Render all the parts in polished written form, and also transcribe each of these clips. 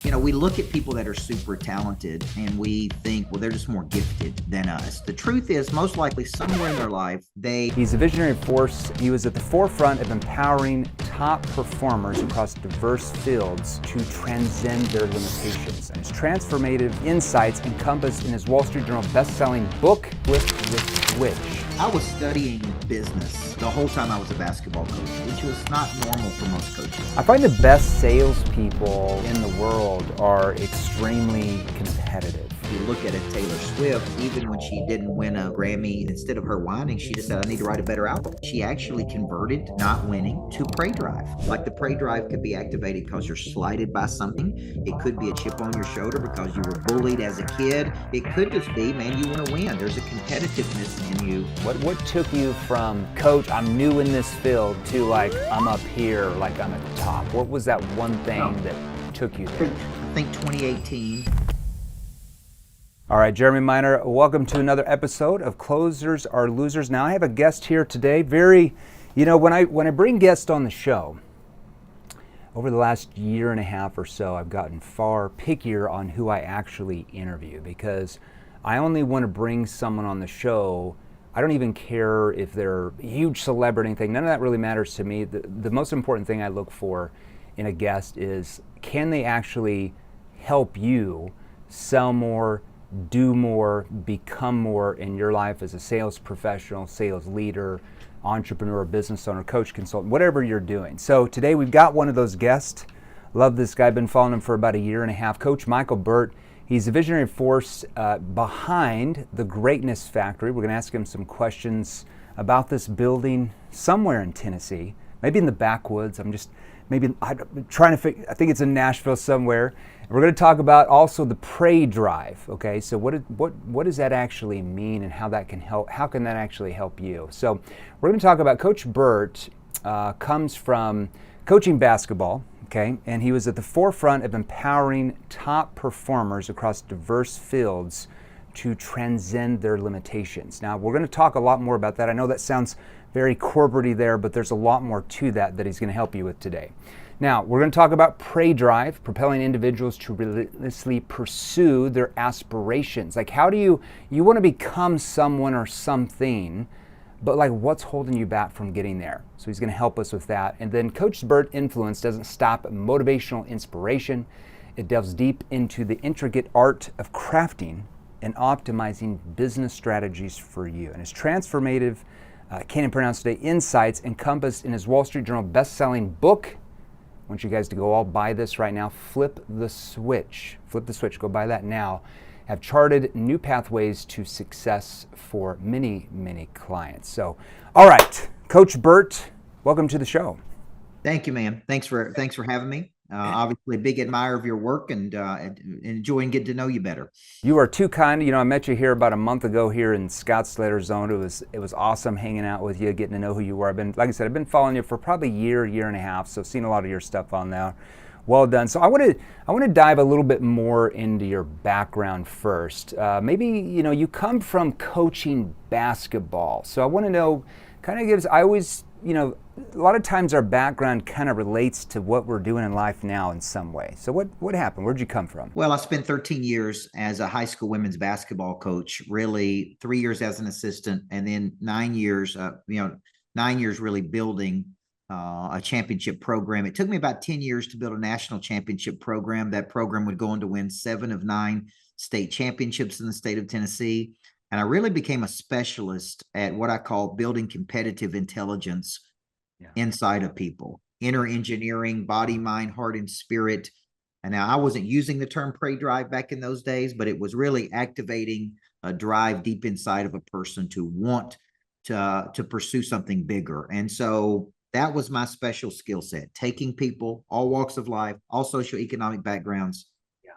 We look at people that are super talented and we think, well, they're just more gifted than us. The truth is, most likely somewhere in their life, He's a visionary force. He was at the forefront of empowering top performers across diverse fields to transcend their limitations. And his transformative insights encompassed in his Wall Street Journal best-selling book, Flip the Switch. I was studying business the whole time I was a basketball coach, which was not normal for most coaches. I find the best salespeople in the world are extremely competitive. You look at it, Taylor Swift, even when she didn't win a Grammy, instead of her whining, she just said, I need to write a better album. She actually converted not winning to prey drive. Like the prey drive could be activated because you're slighted by something. It could be a chip on your shoulder because you were bullied as a kid. It could just be, man, you want to win. There's a competitiveness in you. What took you from, coach, I'm new in this field, to like, I'm up here, like I'm at the top? What was that one thing that took you there? I think 2018. All right, Jeremy Miner, welcome to another episode of Closers Are Losers. Now, I have a guest here today. When I bring guests on the show, over the last year and a half or so, I've gotten far pickier on who I actually interview because I only want to bring someone on the show. I don't even care if they're a huge celebrity thing. None of that really matters to me. The most important thing I look for in a guest is, can they actually help you sell more, do more, become more in your life as a sales professional, sales leader, entrepreneur, business owner, coach, consultant, whatever you're doing. So today we've got one of those guests. Love this guy. Been following him for about a year and a half. Coach Micheal Burt. He's a visionary force behind the Greatness Factory. We're going to ask him some questions about this building somewhere in Tennessee, maybe in the backwoods. I'm trying to figure. I think it's in Nashville somewhere. We're going to talk about also the prey drive. Okay, so what does that actually mean, and how that can help? How can that actually help you? So we're going to talk about Coach Burt. Comes from coaching basketball. Okay, and he was at the forefront of empowering top performers across diverse fields to transcend their limitations. Now, we're going to talk a lot more about that. I know that sounds very corporate-y there, but there's a lot more to that he's going to help you with today. Now, we're going to talk about prey drive, propelling individuals to relentlessly pursue their aspirations. Like, how do you want to become someone or something, but like, what's holding you back from getting there? So he's going to help us with that. And then Coach Burt influence doesn't stop at motivational inspiration. It delves deep into the intricate art of crafting and optimizing business strategies for you. And his transformative, can't even pronounce today, insights encompassed in his Wall Street Journal best-selling book. I want you guys to go all buy this right now. Flip the Switch. Flip the Switch. Go buy that now. Have charted new pathways to success for many, many clients. So, all right, Coach Burt, welcome to the show. Thank you, man. Thanks for having me. Obviously, a big admirer of your work and enjoying getting to know you better. You are too kind. I met you here about a month ago here in Scottsdale, Arizona. It was awesome hanging out with you, getting to know who you were. Like I said, I've been following you for probably a year and a half, so seen a lot of your stuff on there. Well done. So I want to dive a little bit more into your background first. Maybe you come from coaching basketball, so I want to know. I always a lot of times our background kind of relates to what we're doing in life now in some way. So what happened? Where'd you come from? Well, I spent 13 years as a high school women's basketball coach, really 3 years as an assistant, and then 9 years, 9 years really building a championship program. It took me about 10 years to build a national championship program. That program would go on to win 7 of 9 state championships in the state of Tennessee. And I really became a specialist at what I call building competitive intelligence inside of people, inner engineering, body, mind, heart, and spirit. And now I wasn't using the term prey drive back in those days, but it was really activating a drive deep inside of a person to want to pursue something bigger. And so that was my special skill set, taking people, all walks of life, all socioeconomic backgrounds,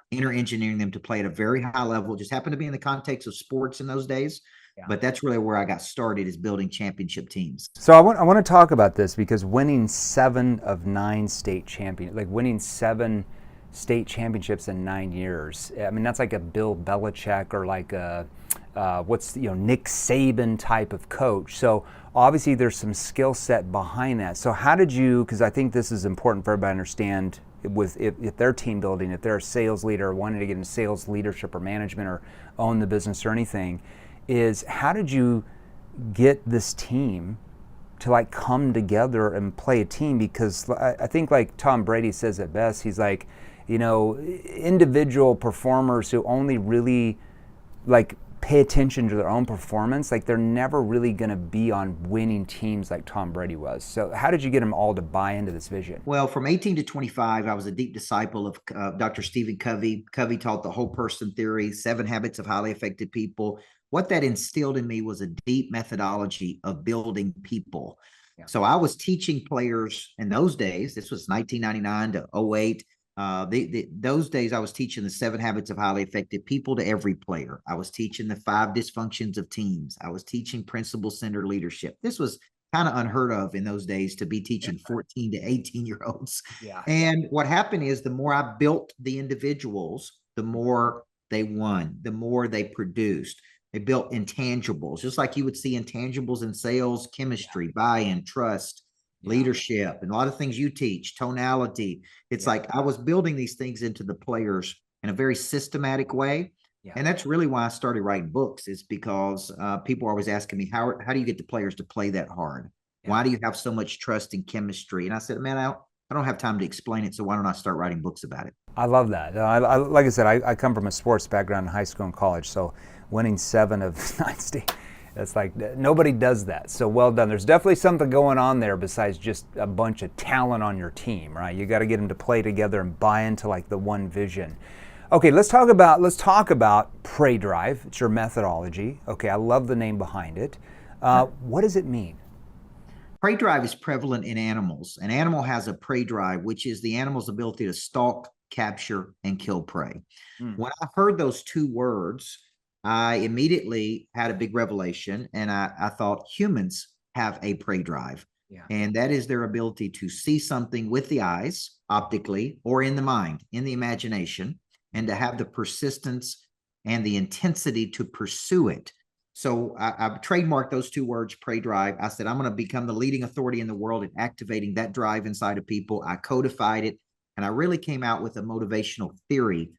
inner engineering them to play at a very high level. It just happened to be in the context of sports in those days. But that's really where I got started, is building championship teams. So I want to talk about this because winning 7 of 9 state champions, like winning 7 state championships in 9 years. I mean, that's like a Bill Belichick or like a Nick Saban type of coach. So obviously there's some skill set behind that. So how did you, because I think this is important for everybody to understand if they're team building, if they're a sales leader or wanting to get into sales leadership or management or own the business or anything, is how did you get this team to like come together and play a team? Because I think like Tom Brady says it best, he's like, individual performers who only really like pay attention to their own performance, like they're never really going to be on winning teams like Tom Brady was. So how did you get them all to buy into this vision? Well, from 18 to 25, I was a deep disciple of Dr. Stephen Covey. Covey taught the whole person theory, 7 habits of highly effective people. What that instilled in me was a deep methodology of building people. Yeah. So I was teaching players in those days. This was 1999 to 08. Those days I was teaching the 7 habits of highly effective people to every player. I was teaching the 5 dysfunctions of teams. I was teaching principle-centered leadership. This was kind of unheard of in those days, to be teaching 14 to 18-year-olds. Yeah. And what happened is the more I built the individuals, the more they won, the more they produced. They built intangibles, just like you would see intangibles in sales, chemistry, buy-in, trust, leadership, and a lot of things you teach, tonality. It's like I was building these things into the players in a very systematic way. Yeah. And that's really why I started writing books, is because people are always asking me, how do you get the players to play that hard? Yeah. Why do you have so much trust and chemistry? And I said, man, I don't have time to explain it, so why don't I start writing books about it? I love that. Like I said, I come from a sports background in high school and college, so winning 7 of 9 states, it's like nobody does that. So well done. There's definitely something going on there besides just a bunch of talent on your team, right? You got to get them to play together and buy into like the one vision. Okay, let's talk about Pray Drive. It's your methodology. Okay, I love the name behind it. What does it mean? Prey drive is prevalent in animals. An animal has a prey drive, which is the animal's ability to stalk, capture, and kill prey. When I heard those 2 words, I immediately had a big revelation, and I thought humans have a prey drive. Yeah. And that is their ability to see something with the eyes, optically, or in the mind, in the imagination, and to have the persistence and the intensity to pursue it. So I've trademarked those 2 words, prey drive. I said, I'm going to become the leading authority in the world in activating that drive inside of people. I codified it, and I really came out with a motivational theory,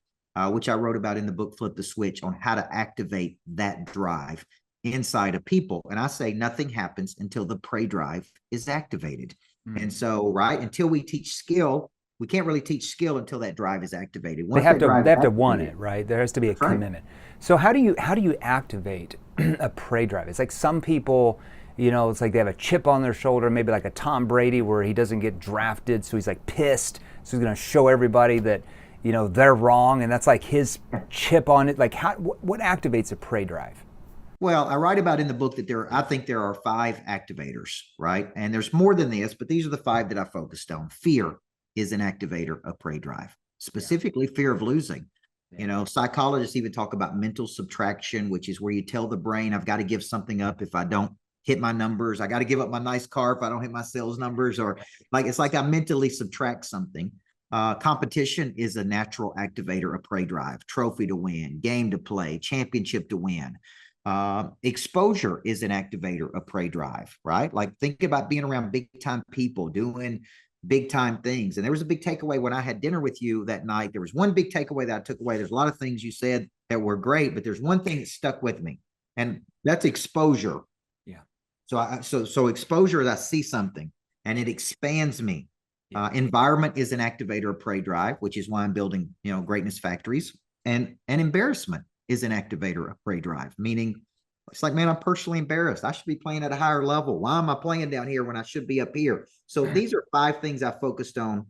which I wrote about in the book, Flip the Switch, on how to activate that drive inside of people. And I say nothing happens until the prey drive is activated. And so, right, until we teach skill, we can't really teach skill until that drive is activated. They have to want it, right? There has to be a commitment. So how do you activate a prey drive? It's like some people, it's like they have a chip on their shoulder, maybe like a Tom Brady where he doesn't get drafted, so he's like pissed, so he's going to show everybody that they're wrong, and that's like his chip on it. Like what activates a prey drive? Well, I write about in the book that I think there are 5 activators, right? And there's more than this, but these are the 5 that I focused on. Fear is an activator of prey drive, specifically fear of losing. Psychologists even talk about mental subtraction, which is where you tell the brain, I've got to give something up if I don't hit my numbers. I got to give up my nice car if I don't hit my sales numbers, or it's like I mentally subtract something. Competition is a natural activator of prey drive. Trophy to win, game to play, championship to win. Exposure is an activator of prey drive, right? Like think about being around big time people doing big time things. And there was a big takeaway when I had dinner with you that night. There was one big takeaway that I took away. There's a lot of things you said that were great, but there's one thing that stuck with me, and that's exposure. Yeah. So exposure is I see something and it expands me. Environment is an activator of prey drive, which is why I'm building, greatness factories. And embarrassment is an activator of prey drive, meaning it's like, man, I'm personally embarrassed. I should be playing at a higher level. Why am I playing down here when I should be up here? So these are 5 things I focused on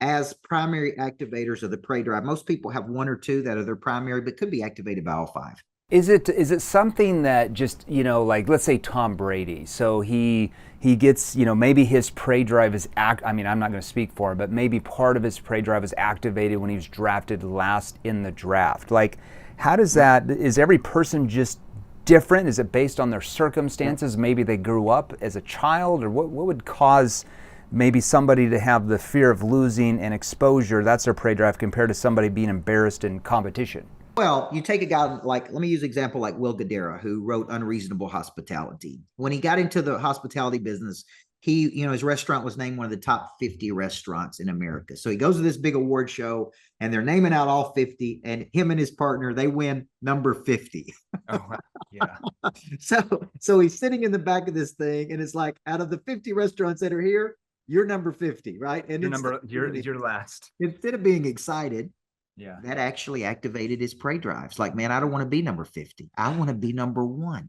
as primary activators of the prey drive. Most people have 1 or 2 that are their primary, but could be activated by all 5. Is it something that just, like let's say Tom Brady, so he gets, maybe his prey drive is I'm not going to speak for him, but maybe part of his prey drive is activated when he was drafted last in the draft. Like, how does that, is every person just different? Is it based on their circumstances? Maybe they grew up as a child, or what would cause maybe somebody to have the fear of losing and exposure, that's their prey drive, compared to somebody being embarrassed in competition? Well, you take a guy like, let me use an example like Will Guidara, who wrote Unreasonable Hospitality. When he got into the hospitality business, his restaurant was named one of the top 50 restaurants in America. So he goes to this big award show and they're naming out all 50, and him and his partner, they win number 50. Oh, yeah. So he's sitting in the back of this thing, and it's like, out of the 50 restaurants that are here, you're number 50, right? And you're last. Instead of being excited, Yeah. that actually activated his prey drives. Like, man, I don't want to be number 50. I want to be number 1.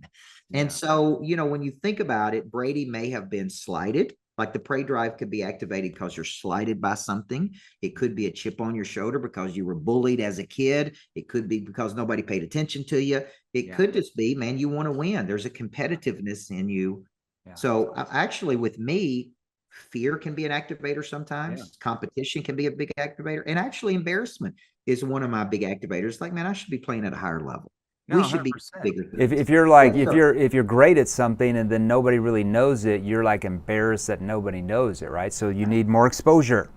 Yeah. And so, when you think about it, Brady may have been slighted. Like, the prey drive could be activated because you're slighted by something. It could be a chip on your shoulder because you were bullied as a kid. It could be because nobody paid attention to you. It could just be, man, you want to win. There's a competitiveness in you. Yeah. So actually with me, fear can be an activator sometimes. Yeah. Competition can be a big activator. And actually embarrassment is one of my big activators. Like, man, I should be playing at a higher level. No, we should 100%. Be bigger. If you're like, if you're great at something and then nobody really knows it, you're like embarrassed that nobody knows it, right? So you need more exposure.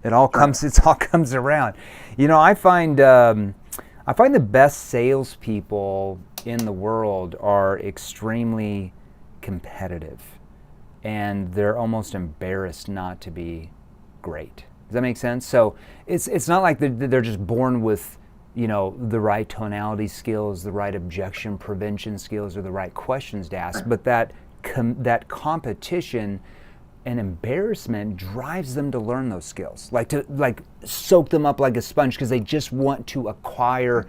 It all comes around. I find the best salespeople in the world are extremely competitive, and they're almost embarrassed not to be great. Does that make sense? So it's not like they're just born with the right tonality skills, the right objection prevention skills, or the right questions to ask, but that competition and embarrassment drives them to learn those skills, like soak them up like a sponge, because they just want to acquire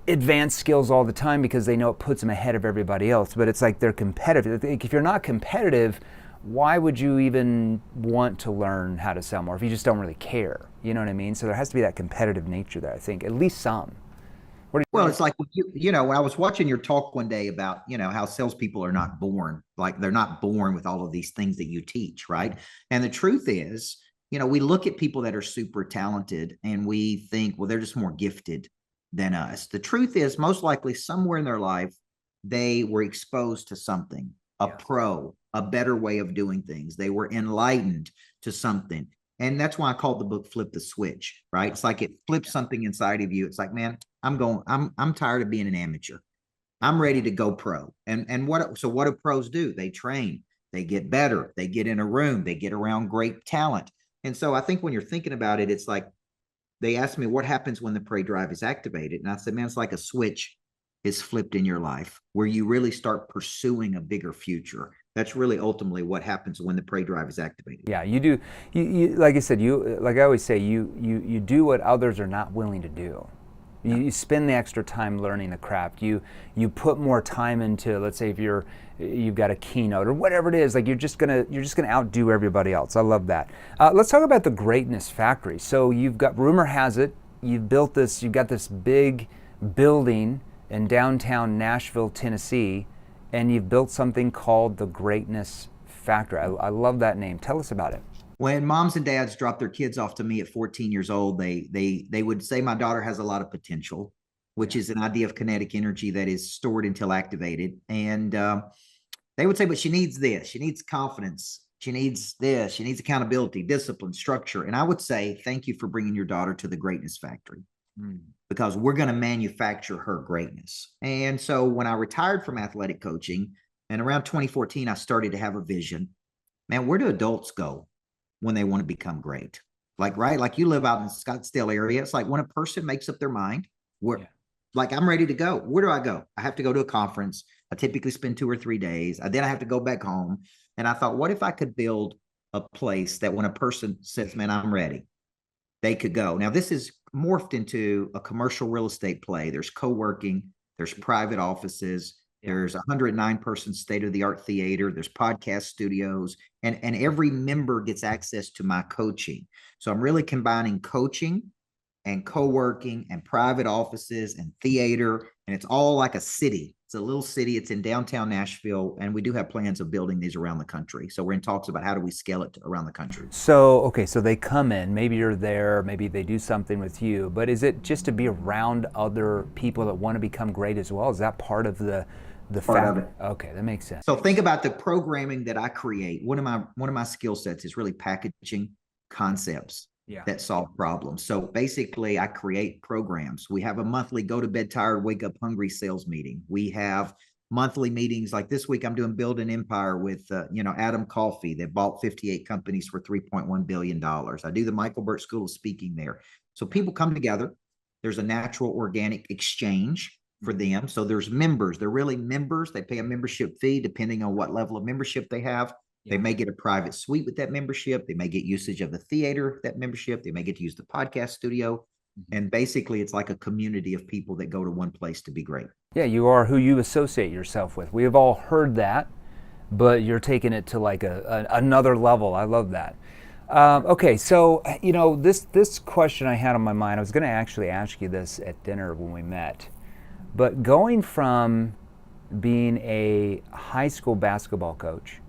advanced skills all the time because they know it puts them ahead of everybody else. But it's like they're competitive. If you're not competitive, why would you even want to learn how to sell more if you just don't really care? You know what I mean? So there has to be that competitive nature there, I think, at least some. Well, it's like, when I was watching your talk one day about, how salespeople are not born, like they're not born with all of these things that you teach, right? And the truth is, we look at people that are super talented and we think, well, they're just more gifted than us. The truth is, most likely somewhere in their life, they were exposed to something, a better way of doing things. They were enlightened to something. And that's why I called the book Flip the Switch, right? It's like it flips something inside of you. It's like, man, I'm tired of being an amateur. I'm ready to go pro. And what do pros do? They train, they get better, they get in a room, they get around great talent. And so I think when you're thinking about it, it's like, they asked me what happens when the prey drive is activated. And I said, man, it's like a switch is flipped in your life where you really start pursuing a bigger future. That's really ultimately what happens when the prey drive is activated. Yeah, you do. You like I said, like I always say, you do what others are not willing to do. You spend the extra time learning the craft. You put more time into, let's say if you've got a keynote or whatever it is, like you're just gonna outdo everybody else. I love that. Let's talk about the Greatness Factory. So rumor has it, you've got this big building in downtown Nashville, Tennessee, and you've built something called the Greatness Factory. I love that name. Tell us about it. When moms and dads drop their kids off to me at 14 years old, they would say my daughter has a lot of potential, which is an idea of kinetic energy that is stored until activated. And they would say, but she needs this. She needs confidence. She needs this. She needs accountability, discipline, structure. And I would say, thank you for bringing your daughter to the Greatness Factory, because we're going to manufacture her greatness. And so when I retired from athletic coaching, and around 2014, I started to have a vision. Man, where do adults go when they want to become great? Like you live out in the Scottsdale area. It's like when a person makes up their mind, like, I'm ready to go. Where do I go? I have to go to a conference. I typically spend 2 or 3 days. Then I have to go back home. And I thought, what if I could build a place that when a person says, man, I'm ready, they could go. Now, this is morphed into a commercial real estate play. There's co-working, there's private offices, there's a 109-person state-of-the-art theater, there's podcast studios, and every member gets access to my coaching. So I'm really combining coaching and co-working and private offices and theater, and it's all like a city. It's a little city. It's in downtown Nashville, and we do have plans of building these around the country. So we're in talks about how do we scale it around the country. So they come in, maybe you're there, maybe they do something with you, but is it just to be around other people that want to become great as well? Is that part of the part of it? Okay, that makes sense. So think about the programming that I create. One of my skill sets is really packaging concepts that solve problems. So basically, I create programs. We have a monthly go to bed tired, wake up hungry sales meeting. We have monthly meetings. Like this week, I'm doing Build an Empire with, Adam Coffey. They bought 58 companies for $3.1 billion. I do the Micheal Burt School of Speaking there. So people come together. There's a natural organic exchange for them. So there's members. They're really members. They pay a membership fee depending on what level of membership they have. They may get a private suite with that membership. They may get usage of the theater, that membership. They may get to use the podcast studio. And basically, it's like a community of people that go to one place to be great. Yeah, you are who you associate yourself with. We have all heard that, but you're taking it to like another level. I love that. Okay, so this question I had on my mind, I was going to actually ask you this at dinner when we met, but going from being a high school basketball coach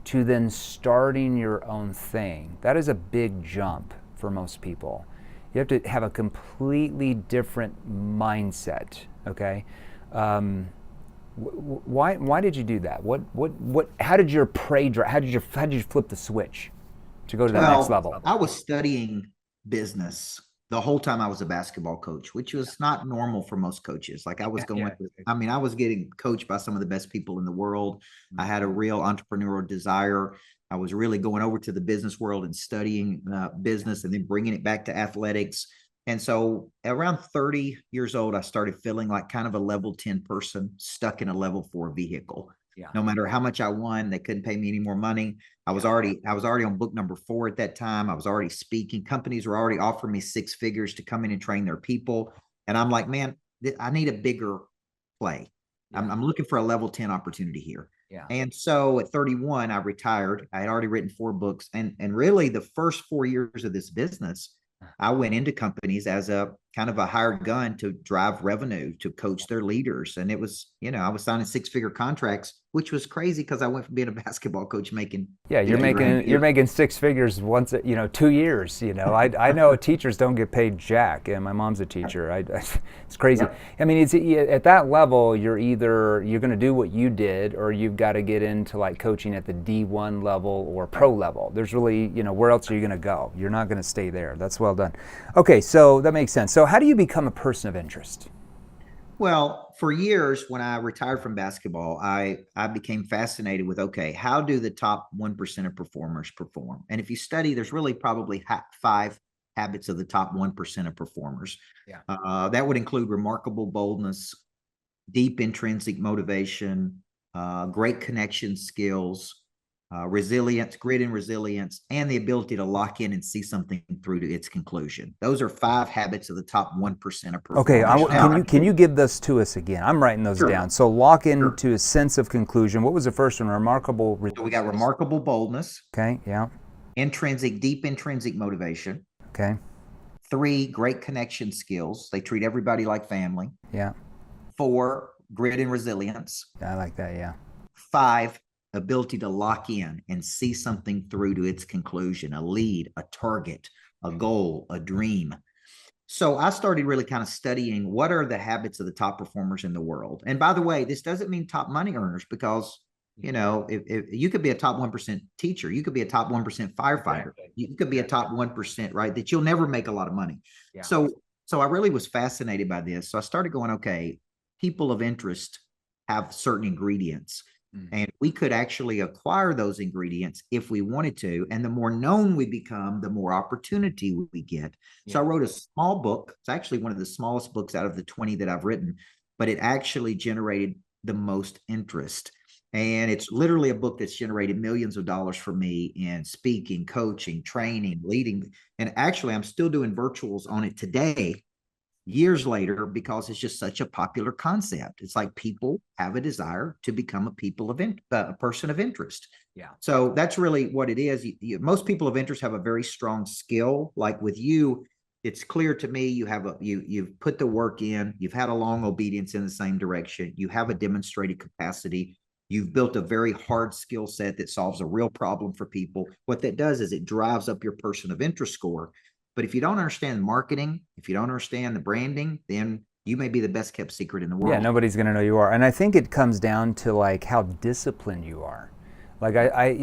to then starting your own thing, that is a big jump for most people. You have to have a completely different mindset. Okay, why did you do that? How did your prey drive? How did you flip the switch to go to that next level? I was studying business the whole time I was a basketball coach, which was not normal for most coaches. Like I was I was getting coached by some of the best people in the world. I had a real entrepreneurial desire. I was really going over to the business world and studying business and then bringing it back to athletics. And so around 30 years old, I started feeling like kind of a level 10 person stuck in a level 4 vehicle. Yeah. No matter how much I won, they couldn't pay me any more money. I was already on book number 4 at that time. I was already speaking. Companies were already offering me 6 figures to come in and train their people. And I'm like, man, I need a bigger play. Yeah. I'm looking for a level 10 opportunity here. Yeah. And so at 31, I retired. I had already written 4 books. And really the first 4 years of this business, I went into companies as a kind of a hired gun to drive revenue, to coach their leaders. And it was, I was signing 6-figure contracts, which was crazy because I went from being a basketball coach making. Yeah, you're making 6 figures once, 2 years. I know teachers don't get paid jack, and my mom's a teacher. It's crazy. Yeah. I mean, it's at that level, you're going to do what you did, or you've got to get into like coaching at the D1 level or pro level. There's really, where else are you going to go? You're not going to stay there. That's well done. Okay, so that makes sense. So how do you become a person of interest? Well, for years, when I retired from basketball, I became fascinated with, okay, how do the top 1% of performers perform? And if you study, there's really probably 5 habits of the top 1% of performers. Yeah. That would include remarkable boldness, deep intrinsic motivation, great connection skills, resilience, grit and resilience, and the ability to lock in and see something through to its conclusion. Those are 5 habits of the top 1% of performers. Okay, can you give this to us again? I'm writing those down. So lock into a sense of conclusion. What was the first one? Remarkable. So we got remarkable boldness. Okay, yeah. Deep intrinsic motivation. Okay. 3, great connection skills. They treat everybody like family. Yeah. 4, grit and resilience. I like that, yeah. 5, ability to lock in and see something through to its conclusion, a lead, a target, a goal, a dream. So I started really kind of studying what are the habits of the top performers in the world. And by the way, this doesn't mean top money earners, because if you could be a top 1% teacher, you could be a top 1% firefighter, you could be a top 1%, right? That you'll never make a lot of money. Yeah. So I really was fascinated by this. So I started going, okay, people of interest have certain ingredients. And we could actually acquire those ingredients if we wanted to. And the more known we become, the more opportunity we get. Yeah. So I wrote a small book. It's actually one of the smallest books out of the 20 that I've written, but it actually generated the most interest. And it's literally a book that's generated millions of dollars for me in speaking, coaching, training, leading. And actually, I'm still doing virtuals on it today, years later, because it's just such a popular concept. It's like people have a desire to become a person of interest. Yeah. So that's really what it is. Most people of interest have a very strong skill. Like with you, it's clear to me you've put the work in. You've had a long obedience in the same direction. You have a demonstrated capacity. You've built a very hard skill set that solves a real problem for people. What that does is it drives up your person of interest score. But if you don't understand marketing, if you don't understand the branding, then you may be the best kept secret in the world. Yeah, nobody's going to know you are. And I think it comes down to like how disciplined you are. Like I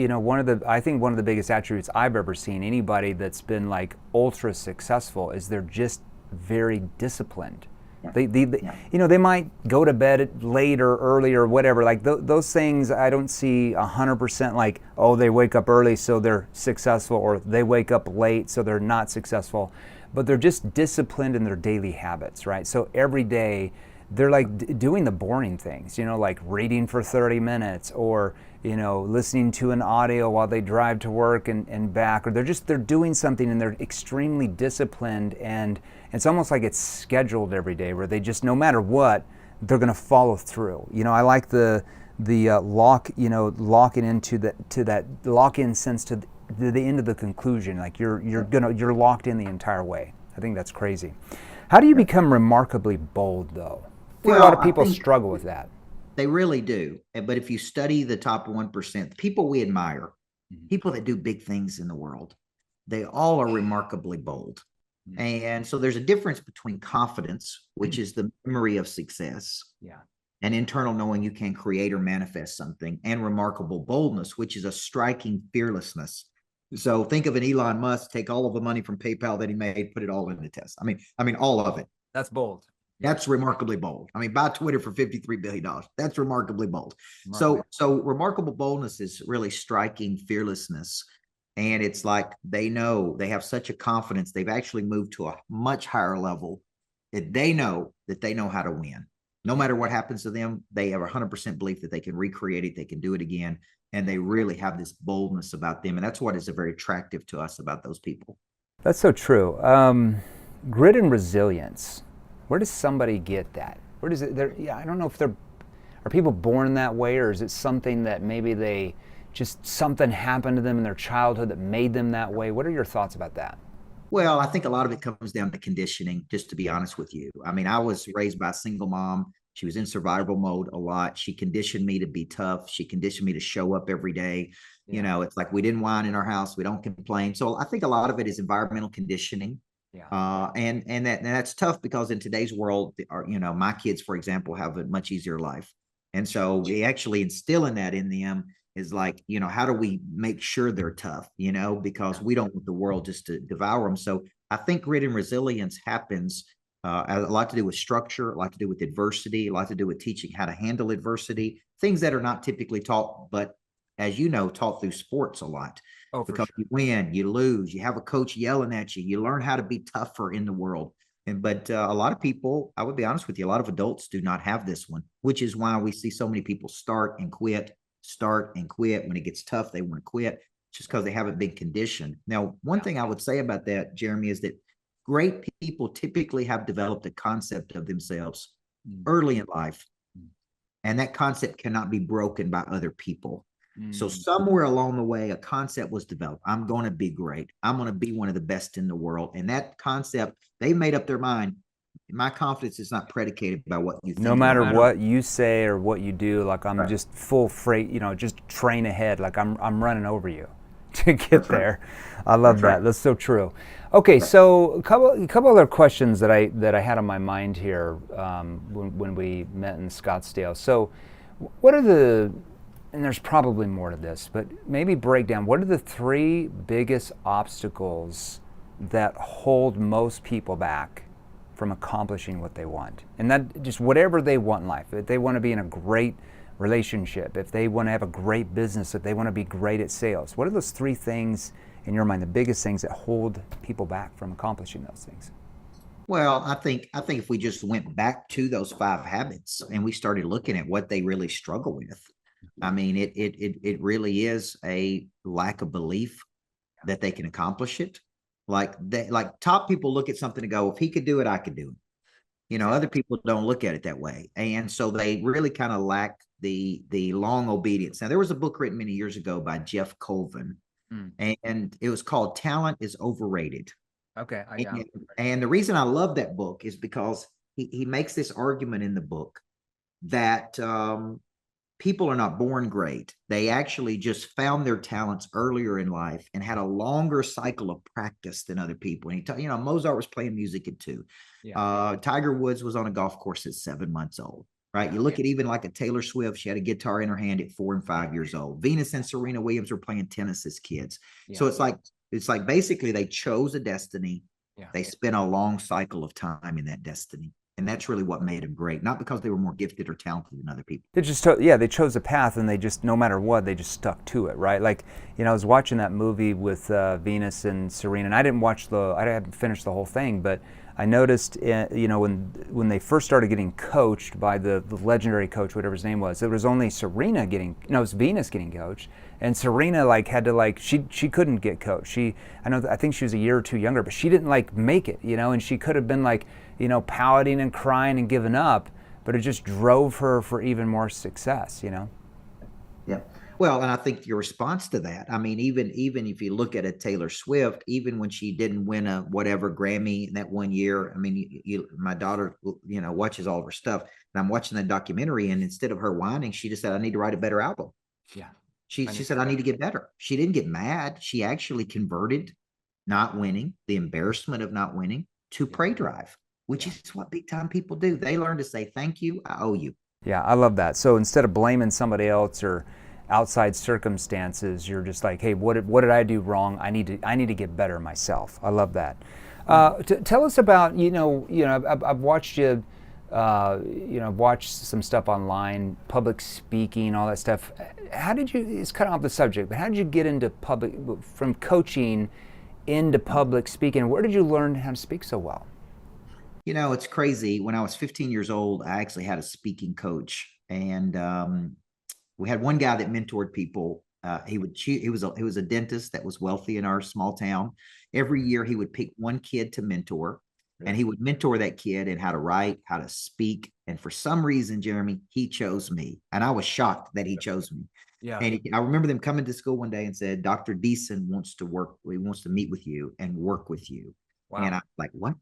think one of the biggest attributes I've ever seen anybody that's been like ultra successful is they're just very disciplined. Yeah. They might go to bed late or early or whatever. Like those things, I don't see 100% like, oh, they wake up early so they're successful, or they wake up late so they're not successful. But they're just disciplined in their daily habits, right? So every day they're like doing the boring things, like reading for 30 minutes, or listening to an audio while they drive to work and back, or they're doing something, and they're extremely disciplined, and it's almost like it's scheduled every day, where they just, no matter what, they're going to follow through. I like the locking into that lock-in sense to the end of the conclusion. Like you're locked in the entire way. I think that's crazy. How do you become remarkably bold, though? I think a lot of people struggle with that. They really do. But if you study the top 1%, the people we admire, people that do big things in the world, they all are remarkably bold. And so there's a difference between confidence, which is the memory of success, and internal knowing you can create or manifest something, and remarkable boldness, which is a striking fearlessness. So think of an Elon Musk, take all of the money from PayPal that he made, put it all into Tesla. I mean, all of it. That's bold. That's remarkably bold. Buy Twitter for $53 billion. That's remarkably bold. So remarkable boldness is really striking fearlessness. And it's like they know, they have such a confidence. They've actually moved to a much higher level that they know how to win. No matter what happens to them, they have 100% belief that they can recreate it. They can do it again. And they really have this boldness about them. And that's what is very attractive to us about those people. That's so true. Grit and resilience. Where does somebody get that? Where does it? I don't know if are people born that way, or is it something that maybe something happened to them in their childhood that made them that way? What are your thoughts about that? Well, I think a lot of it comes down to conditioning, just to be honest with you. I was raised by a single mom. She was in survival mode a lot. She conditioned me to be tough. She conditioned me to show up every day. It's like we didn't whine in our house. We don't complain. So I think a lot of it is environmental conditioning. And that's tough, because in today's world, my kids, for example, have a much easier life. And so we actually instilling that in them is like, how do we make sure they're tough, because we don't want the world just to devour them. So I think grit and resilience happens a lot to do with structure, a lot to do with adversity, a lot to do with teaching how to handle adversity, things that are not typically taught, but as you know, taught through sports a lot. Because you win, you lose, you have a coach yelling at you, you learn how to be tougher in the world. But a lot of people, I would be honest with you, a lot of adults do not have this one, which is why we see so many people start and quit. When it gets tough, they want to quit, just because they haven't been conditioned. Now, one thing I would say about that, Jeremy, is that great people typically have developed a concept of themselves early in life, and that concept cannot be broken by other people. So somewhere along the way, a concept was developed. I'm going to be great. I'm going to be one of the best in the world. And that concept, they made up their mind. My confidence is not predicated by what you think. No matter what you say or what you do, like I'm just full freight, just train ahead. Like I'm running over you to get there. I love that. That's so true. Okay, so a couple other questions that I had on my mind here when we met in Scottsdale. So what are and there's probably more to this, but maybe break down, what are the 3 biggest obstacles that hold most people back from accomplishing what they want? And that just whatever they want in life. If they want to be in a great relationship, if they want to have a great business, if they want to be great at sales, what are those 3 things in your mind, the biggest things that hold people back from accomplishing those things? Well, I think if we just went back to those 5 habits and we started looking at what they really struggle with, it really is a lack of belief that they can accomplish it. Like top people look at something and go, if he could do it, I could do it. Other people don't look at it that way. And so they really kind of lack the long obedience. Now, there was a book written many years ago by Jeff Colvin, and it was called Talent is Overrated. Okay. And the reason I love that book is because he makes this argument in the book that people are not born great. They actually just found their talents earlier in life and had a longer cycle of practice than other people. And Mozart was playing music at 2. Tiger Woods was on a golf course at 7 months old, right? You look at even like a Taylor Swift, she had a guitar in her hand at 4 and 5 years old. Venus and Serena Williams were playing tennis as kids. So it's like basically they chose a destiny. They spent a long cycle of time in that destiny. And that's really what made them great, not because they were more gifted or talented than other people. They just, yeah, they chose a path, and they just, no matter what, they just stuck to it, right? Like, I was watching that movie with Venus and Serena, and I haven't finished the whole thing, but I noticed, when they first started getting coached by the legendary coach, whatever his name was, it was only it was Venus getting coached, and Serena had to she couldn't get coached. I think she was a year or two younger, but she didn't make it, and she could have been pouting and crying and giving up, but it just drove her for even more success, Yeah. Well, and I think your response to that, I mean, even if you look at a Taylor Swift, even when she didn't win a whatever Grammy in that one year, I mean, my daughter, watches all of her stuff, and I'm watching that documentary, and instead of her whining, she just said, I need to write a better album. Yeah. She said, I need to get better. She didn't get mad. She actually converted not winning, the embarrassment of not winning, to pray drive, which is what big time people do. They learn to say, thank you, I owe you. Yeah, I love that. So instead of blaming somebody else or outside circumstances, you're just like, hey, what did I do wrong? I need to get better myself. I love that. Tell us about, I've watched you, I've watched some stuff online, public speaking, all that stuff. How did you, it's kind of off the subject, but how did you get into from coaching into public speaking? Where did you learn how to speak so well? It's crazy. When I was 15 years old, I actually had a speaking coach, and we had one guy that mentored people. He was a dentist that was wealthy in our small town. Every year he would pick one kid to mentor, and he would mentor that kid in how to write, how to speak. And for some reason, Jeremy, he chose me, and I was shocked that he chose me. Yeah. And I remember them coming to school one day and said, Dr. Deason wants to meet with you and work with you. Wow. And I'm like, what?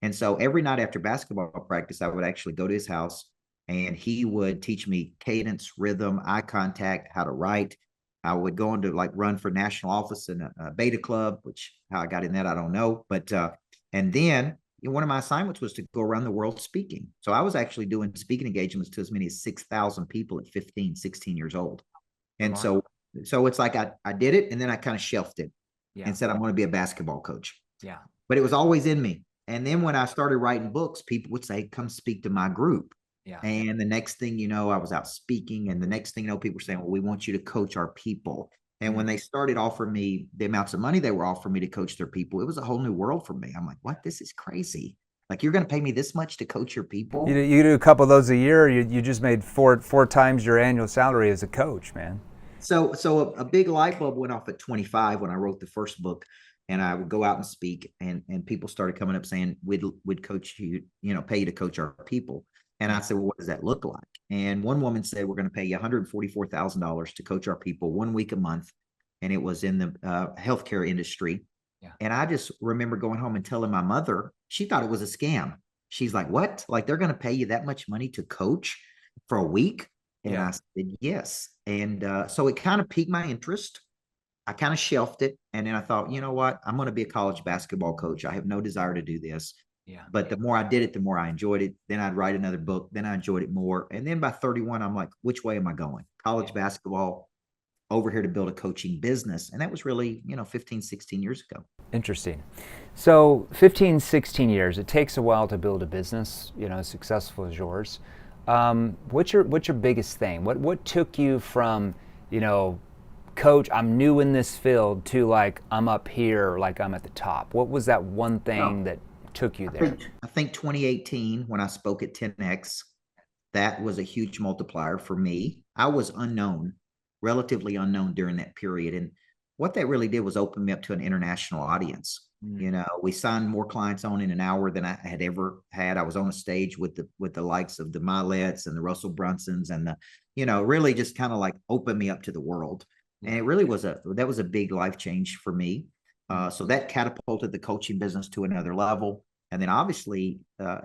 And so every night after basketball practice, I would actually go to his house, and he would teach me cadence, rhythm, eye contact, how to write. I would go on to run for national office in a beta club, which how I got in that, I don't know. But, and then one of my assignments was to go around the world speaking. So I was actually doing speaking engagements to as many as 6,000 people at 15, 16 years old. And wow. So it's like I did it, and then I kind of shelved it and said, I'm going to be a basketball coach. Yeah. But it was always in me. And then when I started writing books, people would say, come speak to my group. Yeah. And the next thing you know, I was out speaking. And the next thing you know, people were saying, well, we want you to coach our people. And when they started offering me the amounts of money they were offering me to coach their people, it was a whole new world for me. I'm like, what? This is crazy. Like, you're going to pay me this much to coach your people? You do a couple of those a year. You just made four times your annual salary as a coach, man. So a big light bulb went off at 25 when I wrote the first book. And I would go out and speak, and people started coming up saying, we'd coach you, pay you to coach our people. And I said, well, what does that look like? And one woman said, we're going to pay you $144,000 to coach our people 1 week a month. And it was in the healthcare industry. Yeah. And I just remember going home and telling my mother, she thought it was a scam. She's like, what? Like, they're going to pay you that much money to coach for a week? And I said, yes. And so it kind of piqued my interest. I kind of shelved it. And then I thought, you know what? I'm going to be a college basketball coach. I have no desire to do this. Yeah. But the more I did it, the more I enjoyed it. Then I'd write another book. Then I enjoyed it more. And then by 31, I'm like, which way am I going? College basketball, over here to build a coaching business. And that was really, 15, 16 years ago. Interesting. So 15, 16 years, it takes a while to build a business, as successful as yours. What's your biggest thing? What took you from, coach, I'm new in this field, to I'm up here, I'm at the top? What was that one thing that took you there? I think 2018, when I spoke at 10X, that was a huge multiplier for me. I was relatively unknown during that period. And what that really did was open me up to an international audience. We signed more clients on in an hour than I had ever had. I was on a stage with the likes of the Milettes and the Russell Brunsons, and really just kind of opened me up to the world. And it really was that was a big life change for me. So that catapulted the coaching business to another level. And then obviously,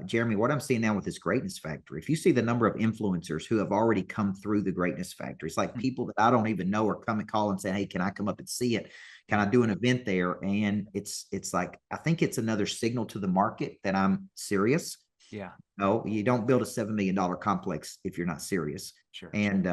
Jeremy, what I'm seeing now with this Greatness Factory, if you see the number of influencers who have already come through the Greatness Factory, it's like people that I don't even know are come and call and say, hey, can I come up and see it? Can I do an event there? And it's like, I think it's another signal to the market that I'm serious. Yeah. No, you don't build a $7 million complex if you're not serious. Sure. And,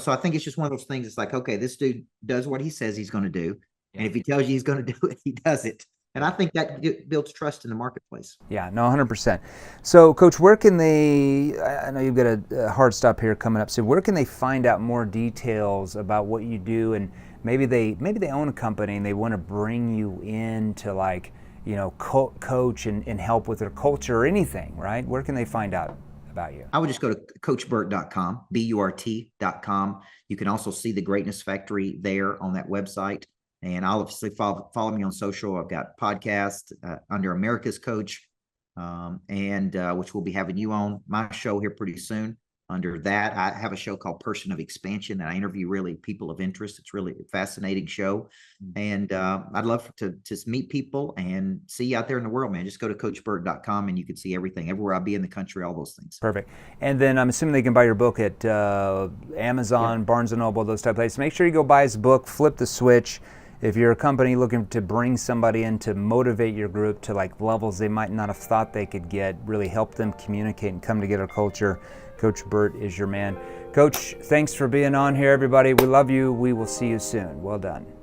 so I think it's just one of those things. It's like, okay, this dude does what he says he's going to do. Yeah. And if he tells you he's going to do it, he does it. And I think that builds trust in the marketplace. Yeah, no, 100%. So, Coach, where can they, I know you've got a hard stop here coming up, so where can they find out more details about what you do? And maybe they own a company and they want to bring you in to, like, you know, coach and help with their culture or anything, right? Where can they find out about you? I would just go to coachburt.com, BURT.com. You can also see the Greatness Factory there on that website. And I'll obviously follow me on social. I've got podcasts under America's Coach, which we'll be having you on my show here pretty soon. Under that, I have a show called Person of Expansion, and I interview really people of interest. It's really a fascinating show. And I'd love to just meet people and see you out there in the world, man. Just go to coachburt.com and you can see everything, everywhere I'll be in the country, all those things. Perfect. And then I'm assuming they can buy your book at Amazon, Barnes & Noble, those type of places. Make sure you go buy his book, Flip the Switch. If you're a company looking to bring somebody in to motivate your group to like levels they might not have thought they could get, really help them communicate and come together culture, Coach Burt is your man. Coach, thanks for being on here, everybody. We love you. We will see you soon. Well done.